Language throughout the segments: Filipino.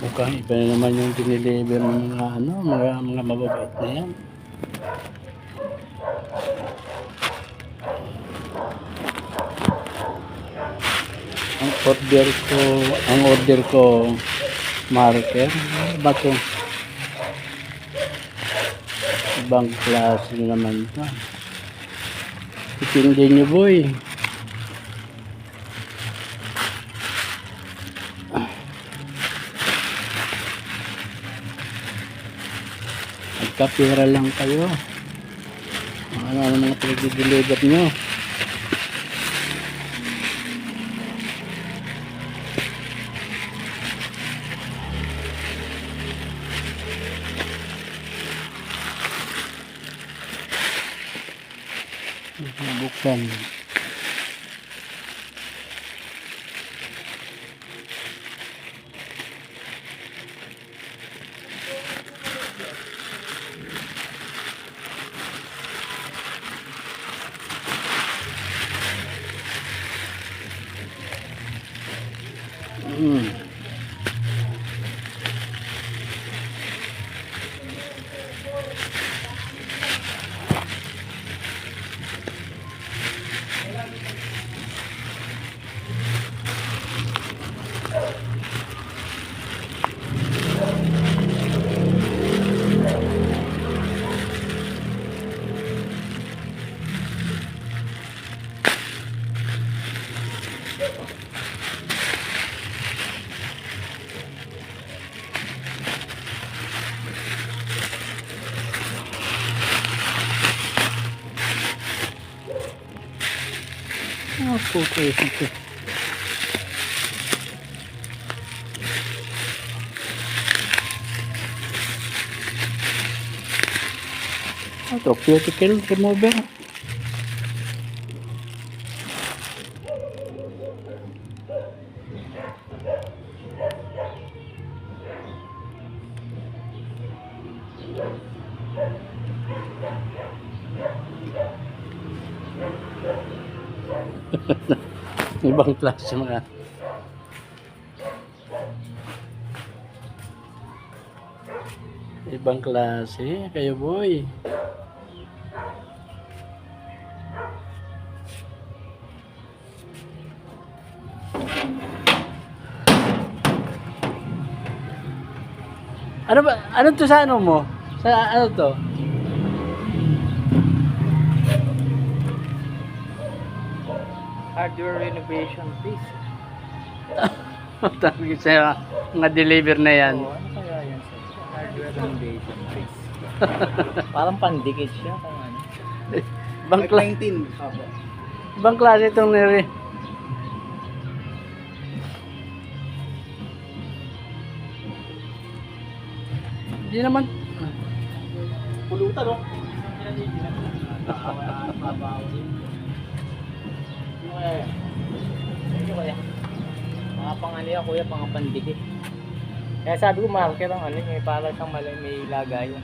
Mukhang iba na naman yung dinideliver ng mga ano, mga mababait na yan. Ang order ko marker. Ano ba ito? Ibang klase naman ito. Itindi nyo, boy. Magkapira lang kayo. Ano mga pinag-deliver nyo. Buksan. Okay. Ito, cuticle remover. Ibang klase mga. Ibang klase kayo, boy. Ano ba? Ano to sa ano mo? Sa ano to? Hardware renovation, please. Tawag sa mga deliver na yan. Oh, ano kaya yan? Hardware renovation, please. Parang pandikit siya kung ano. Ibang klase itong nire. Hindi naman. Pulutan, no? Mga pang ano yan, kuya, pang pandikit. Kaya sabi ko, marker ang ano, may para siyang may lagayan.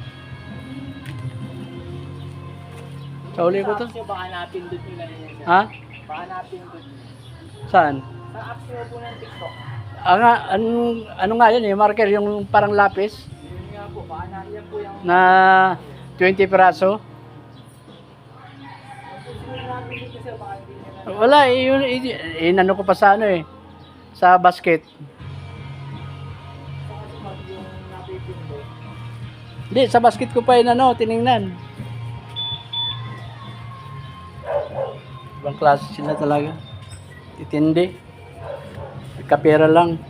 Sa uli ko to. Baka napindot nyo na rin yan. Ha? Baka napindot nyo. Saan? Sa apps nyo po ng TikTok. Ano nga yun eh, marker yung parang lapis Yun nga po, baka yan po yung... na 20 piraso. Wala eh, yun, inano ko pa sa ano eh, sa basket. Hindi, sa basket ko pa inano, tiningnan. Ibang klase sila talaga. Titindi. Kapera lang.